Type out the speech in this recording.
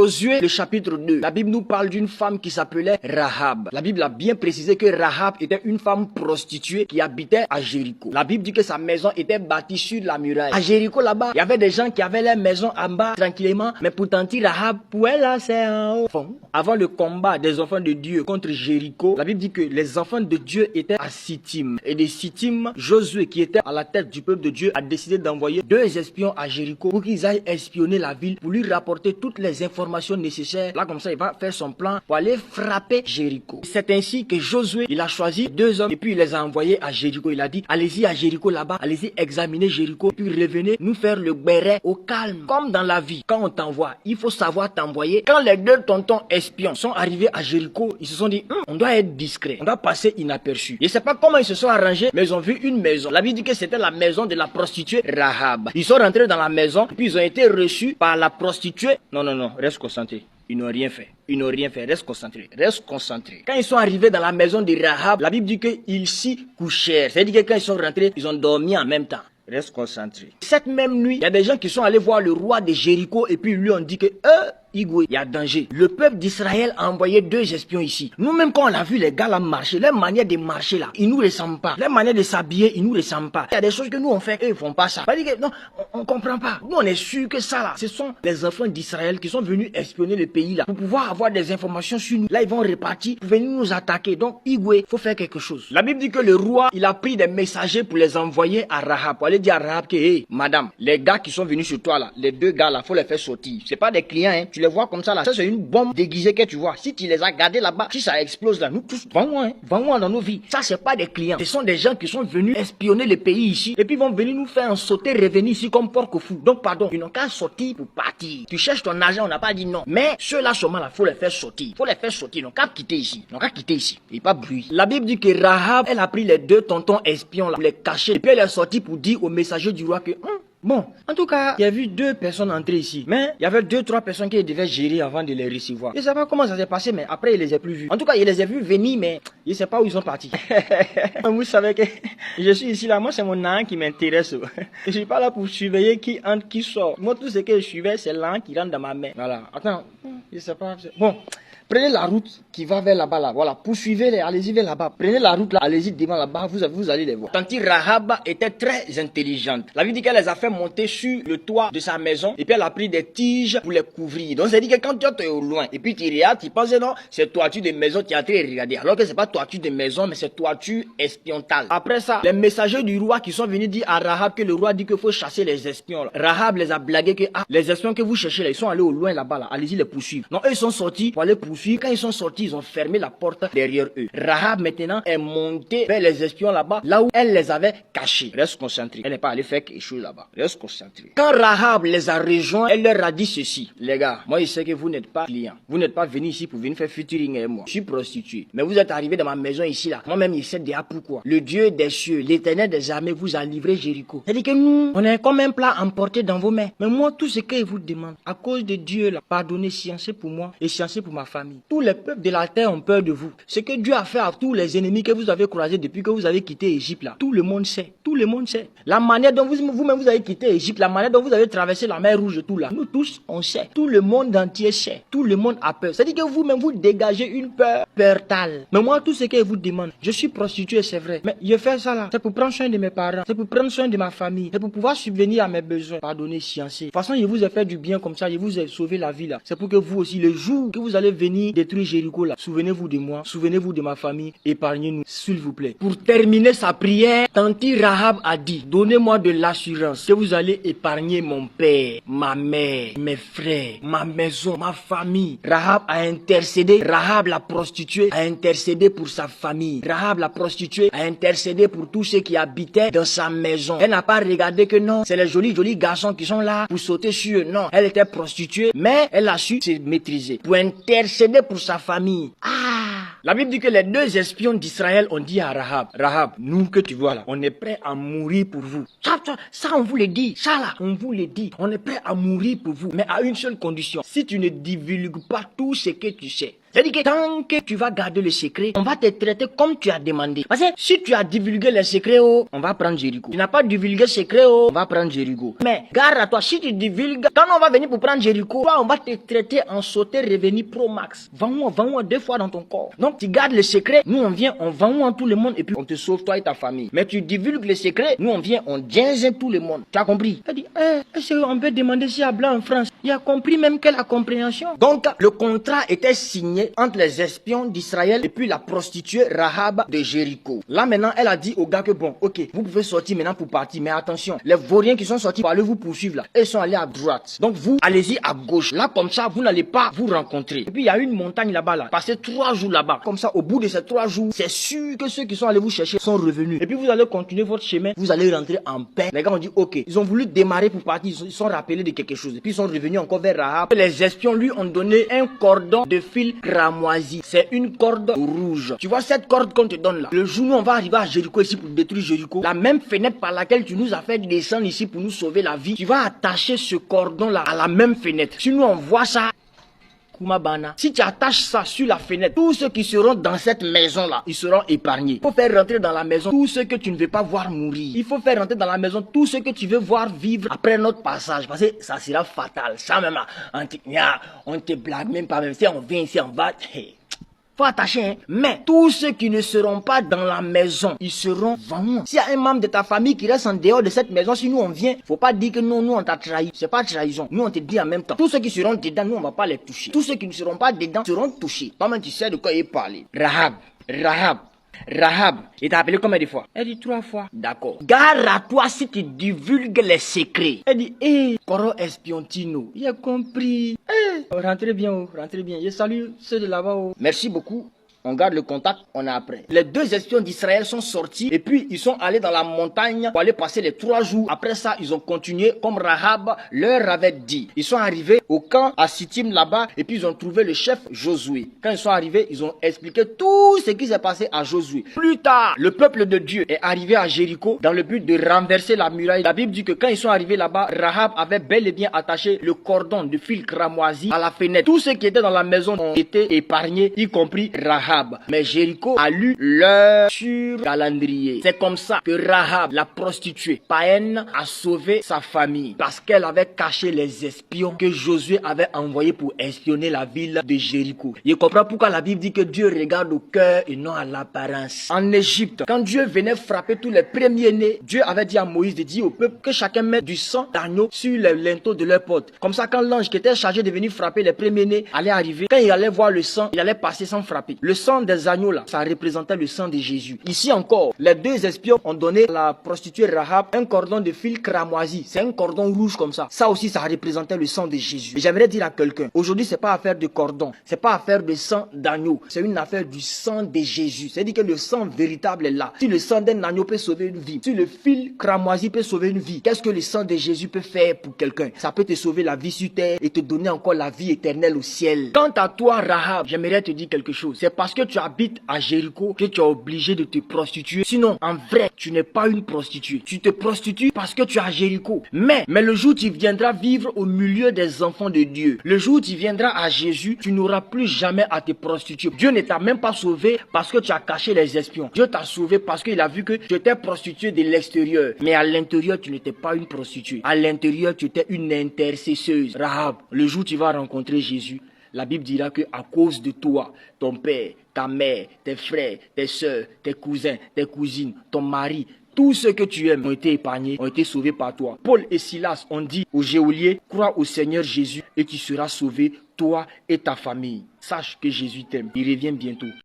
Josué, le chapitre 2, la Bible nous parle d'une femme qui s'appelait Rahab. La Bible a bien précisé que Rahab était une femme prostituée qui habitait à Jéricho. La Bible dit que sa maison était bâtie sur la muraille. À Jéricho, là-bas, il y avait des gens qui avaient leur maison en bas, tranquillement. Mais pourtant, Rahab, pour elle, là, c'est en haut. Avant le combat des enfants de Dieu contre Jéricho, la Bible dit que les enfants de Dieu étaient à Sittim. Et de Sittim, Josué, qui était à la tête du peuple de Dieu, a décidé d'envoyer 2 espions à Jéricho pour qu'ils aillent espionner la ville, pour lui rapporter toutes les informations nécessaires. Là, comme ça, il va faire son plan pour aller frapper Jéricho. C'est ainsi que Josué, il a choisi 2 hommes et puis il les a envoyés à Jéricho. Il a dit, allez-y à Jéricho là-bas, allez-y examiner Jéricho, puis revenez nous faire le béret au calme. Comme dans la vie, quand on t'envoie, il faut savoir t'envoyer. Quand les 2 tontons espions sont arrivés à Jéricho, ils se sont dit, on doit être discret, on doit passer inaperçu. Je ne sais pas comment ils se sont arrangés, mais ils ont vu une maison. La Bible dit que c'était la maison de la prostituée Rahab. Ils sont rentrés dans la maison, puis ils ont été reçus par la prostituée. Non, reste concentré. Ils n'ont rien fait. Reste concentré. Quand ils sont arrivés dans la maison de Rahab, la Bible dit qu'ils s'y couchèrent. C'est-à-dire que quand ils sont rentrés, ils ont dormi en même temps. Reste concentré. Cette même nuit, il y a des gens qui sont allés voir le roi de Jéricho et puis lui ont dit que il y a danger. Le peuple d'Israël a envoyé 2 espions ici. Nous-mêmes, quand on a vu les gars là marcher, leur manière de marcher là, ils nous ressemblent pas. Leur manière de s'habiller, ils nous ressemblent pas. Il y a des choses que nous on fait, eux ils font pas ça. Non, on comprend pas. Nous on est sûr que ça là, ce sont les enfants d'Israël qui sont venus espionner le pays là pour pouvoir avoir des informations sur nous. Là ils vont repartir pour venir nous attaquer. Donc Igwe, faut faire quelque chose. La Bible dit que le roi, il a pris des messagers pour les envoyer à Rahab. Pour aller dire à Rahab que, hey, madame, les gars qui sont venus sur toi là, les 2 gars là, faut les faire sortir. C'est pas des clients, hein. Tu les vois comme ça là, ça c'est une bombe déguisée que tu vois. Si tu les as gardés là-bas, si ça explose là, nous tous, vends-moi dans nos vies. Ça c'est pas des clients, ce sont des gens qui sont venus espionner le pays ici et puis vont venir nous faire en sauter, revenir ici comme porc fou. Donc pardon, ils n'ont qu'à sortir pour partir. Tu cherches ton argent, on n'a pas dit non. Mais ceux-là seulement là, faut les faire sortir. Ils n'ont qu'à quitter ici. Et pas bruit. La Bible dit que Rahab, elle a pris les 2 tontons espions là, pour les cacher et puis elle est sortie pour dire au messager du roi que bon, en tout cas, il y a vu 2 personnes entrer ici. Mais il y avait 2-3 personnes qui devaient gérer avant de les recevoir. Je ne sais pas comment ça s'est passé, mais après, je les ai plus vus. En tout cas, je les ai vus venir, mais je ne sais pas où ils sont partis. Vous savez que je suis ici là, moi c'est mon âne qui m'intéresse. Je suis pas là pour surveiller qui entre, qui sort. Moi, tout ce que je suivais, c'est l'âne qui rentre dans ma main. Voilà. Attends, je ne sais pas. Bon. Prenez la route qui va vers là-bas, là. Voilà, poursuivez-les, allez-y vers là-bas. Prenez la route là, allez-y devant là-bas, vous allez les voir. Tanti Rahab était très intelligente. La Bible dit qu'elle les a fait monter sur le toit de sa maison et puis elle a pris des tiges pour les couvrir. Donc, c'est dit que quand tu es au loin et puis tu regardes, tu penses non, c'est toiture de maison, tu es en train de regarder. Alors que c'est pas toiture de maison, mais c'est toiture espiontale. Après ça, les messagers du roi qui sont venus dire à Rahab que le roi dit qu'il faut chasser les espions. Là. Rahab les a blagués que, les espions que vous cherchez là, ils sont allés au loin là-bas, là. Allez-y les poursuivre. Donc, eux, ils sont sortis pour aller poursuivre. Quand ils sont sortis, ils ont fermé la porte derrière eux. Rahab maintenant est montée vers les espions là-bas, là où elle les avait cachés. Reste concentré. Elle n'est pas allée faire quelque chose là-bas. Reste concentré. Quand Rahab les a rejoints, elle leur a dit ceci. Les gars, moi je sais que vous n'êtes pas clients. Vous n'êtes pas venus ici pour venir faire featuring avec moi. Je suis prostituée. Mais vous êtes arrivés dans ma maison ici là. Moi-même, je sais déjà pourquoi. Le Dieu des cieux, l'Éternel des armées vous a livré Jéricho. C'est-à-dire que nous, on est comme un plat emporté dans vos mains. Mais moi, tout ce qu'il vous demande, à cause de Dieu là, pardonnez, sciencez pour moi et sciencez pour ma famille. Tous les peuples de la terre ont peur de vous. Ce que Dieu a fait à tous les ennemis que vous avez croisés depuis que vous avez quitté Égypte là. Tout le monde sait. Tout le monde sait. La manière dont vous-même vous avez quitté Égypte, la manière dont vous avez traversé la mer Rouge, tout là. Nous tous, on sait. Tout le monde entier sait. Tout le monde a peur. C'est-à-dire que vous-même vous dégagez une peur tale. Mais moi, tout ce que vous demande, je suis prostituée, c'est vrai. Mais je fais ça là. C'est pour prendre soin de mes parents. C'est pour prendre soin de ma famille. C'est pour pouvoir subvenir à mes besoins. Pardonnez, sciencez. De toute façon, je vous ai fait du bien comme ça. Je vous ai sauvé la vie là. C'est pour que vous aussi, le jour que vous allez venir détruire Jéricho là, souvenez-vous de moi, souvenez-vous de ma famille, épargnez-nous, s'il vous plaît. Pour terminer sa prière, Tanti Rahab a dit, donnez-moi de l'assurance que vous allez épargner mon père, ma mère, mes frères, ma maison, ma famille. Rahab a intercédé, Rahab la prostituée a intercédé pour sa famille. Rahab la prostituée a intercédé pour tous ceux qui habitaient dans sa maison. Elle n'a pas regardé que non, c'est les jolis garçons qui sont là pour sauter sur eux. Non, elle était prostituée, mais elle a su se maîtriser pour intercéder pour sa famille. La Bible dit que les 2 espions d'Israël ont dit à Rahab, Rahab, nous que tu vois là, on est prêt à mourir pour vous. Ça on vous le dit, ça là, on vous le dit, on est prêt à mourir pour vous, mais à une seule condition, si tu ne divulgues pas tout ce que tu sais. C'est-à-dire que tant que tu vas garder le secret, on va te traiter comme tu as demandé. Parce que si tu as divulgué le secret, oh, on va prendre Jéricho. Tu n'as pas divulgué le secret, oh, on va prendre Jéricho. Mais garde à toi, si tu divulgues, quand on va venir pour prendre Jéricho, toi, on va te traiter en sauter revenu pro max. Vends-moi 2 fois dans ton corps. Donc tu gardes le secret, nous on vient, on vend tout le monde et puis on te sauve toi et ta famille. Mais tu divulgues le secret, nous on vient, on ginge tout le monde. Tu as compris? Elle dit, est-ce qu'on peut demander si à Blanc en France? Il a compris même quelle la compréhension. Donc le contrat était signé entre les espions d'Israël et puis la prostituée Rahab de Jéricho. Là maintenant, elle a dit au gars que bon, ok, vous pouvez sortir maintenant pour partir, mais attention, les vauriens qui sont sortis pour aller vous poursuivre là, ils sont allés à droite. Donc vous, allez-y à gauche. Là comme ça, vous n'allez pas vous rencontrer. Et puis il y a une montagne là-bas là. Passez 3 jours là-bas. Comme ça, au bout de ces 3 jours, c'est sûr que ceux qui sont allés vous chercher sont revenus. Et puis vous allez continuer votre chemin, vous allez rentrer en paix. Les gars ont dit ok, ils ont voulu démarrer pour partir, ils sont rappelés de quelque chose. Et puis ils sont revenus encore vers Rahab. Les espions lui ont donné un cordon de fil cramoisi. C'est une corde rouge. Tu vois cette corde qu'on te donne là. Le jour où on va arriver à Jéricho ici pour détruire Jéricho, la même fenêtre par laquelle tu nous as fait descendre ici pour nous sauver la vie, tu vas attacher ce cordon là à la même fenêtre. Si nous on voit ça, Kumabana. Si tu attaches ça sur la fenêtre, tous ceux qui seront dans cette maison-là, ils seront épargnés. Il faut faire rentrer dans la maison tous ceux que tu ne veux pas voir mourir. Il faut faire rentrer dans la maison tous ceux que tu veux voir vivre après notre passage. Parce que ça sera fatal. Ça même, on te blague même pas. Même si on vient ici en bas, hey. Faut attacher, hein. Mais tous ceux qui ne seront pas dans la maison, ils seront vendus. S'il y a un membre de ta famille qui reste en dehors de cette maison, si nous on vient, faut pas dire que non, nous on t'a trahi. C'est pas trahison. Nous on te dit en même temps. Tous ceux qui seront dedans, nous on va pas les toucher. Tous ceux qui ne seront pas dedans seront touchés. Toi-même tu sais de quoi il parle. Rahab, il t'a appelé combien de fois? Elle dit 3 fois. D'accord. Garde à toi si tu divulgues les secrets. Elle dit, Coro Espiontino. Il a compris. Rentrez bien, rentrez bien. Je salue ceux de là-bas. Merci beaucoup. On garde le contact, on est après. Les 2 espions d'Israël sont sortis et puis ils sont allés dans la montagne pour aller passer les 3 jours. Après ça, ils ont continué comme Rahab leur avait dit. Ils sont arrivés au camp à Sittim là-bas et puis ils ont trouvé le chef Josué. Quand ils sont arrivés, ils ont expliqué tout ce qui s'est passé à Josué. Plus tard, le peuple de Dieu est arrivé à Jéricho dans le but de renverser la muraille. La Bible dit que quand ils sont arrivés là-bas, Rahab avait bel et bien attaché le cordon de fil cramoisi à la fenêtre. Tous ceux qui étaient dans la maison ont été épargnés, y compris Rahab. Mais Jéricho a lu leur sur calendrier. C'est comme ça que Rahab, la prostituée païenne, a sauvé sa famille. Parce qu'elle avait caché les espions que Josué avait envoyés pour espionner la ville de Jéricho. Je comprends pourquoi la Bible dit que Dieu regarde au cœur et non à l'apparence. En Égypte, quand Dieu venait frapper tous les premiers-nés, Dieu avait dit à Moïse de dire au peuple que chacun mette du sang d'agneau sur les linteaux de leur porte. Comme ça, quand l'ange qui était chargé de venir frapper les premiers-nés allait arriver, quand il allait voir le sang, il allait passer sans frapper. Le sang des agneaux là, ça représentait le sang de Jésus. Ici encore, les 2 espions ont donné à la prostituée Rahab un cordon de fil cramoisi. C'est un cordon rouge comme ça. Ça aussi, ça représentait le sang de Jésus. J'aimerais dire à quelqu'un, aujourd'hui, c'est pas affaire de cordon, c'est pas affaire de sang d'agneau, c'est une affaire du sang de Jésus. C'est-à-dire que le sang véritable est là. Si le sang d'un agneau peut sauver une vie, si le fil cramoisi peut sauver une vie, qu'est-ce que le sang de Jésus peut faire pour quelqu'un? Ça peut te sauver la vie sur terre et te donner encore la vie éternelle au ciel. Quant à toi, Rahab, j'aimerais te dire quelque chose. C'est parce que tu habites à Jéricho que tu es obligé de te prostituer. Sinon, en vrai, tu n'es pas une prostituée. Tu te prostitues parce que tu es à Jéricho. Mais le jour où tu viendras vivre au milieu des enfants de Dieu, le jour où tu viendras à Jésus, tu n'auras plus jamais à te prostituer. Dieu ne t'a même pas sauvé parce que tu as caché les espions. Dieu t'a sauvé parce qu'il a vu que tu étais prostituée de l'extérieur. Mais à l'intérieur, tu n'étais pas une prostituée. À l'intérieur, tu étais une intercesseuse. Rahab, le jour où tu vas rencontrer Jésus, la Bible dira que à cause de toi, ton père, ta mère, tes frères, tes soeurs, tes cousins, tes cousines, ton mari, tous ceux que tu aimes ont été épargnés, ont été sauvés par toi. Paul et Silas ont dit aux geôliers, crois au Seigneur Jésus et tu seras sauvé, toi et ta famille. Sache que Jésus t'aime. Il revient bientôt.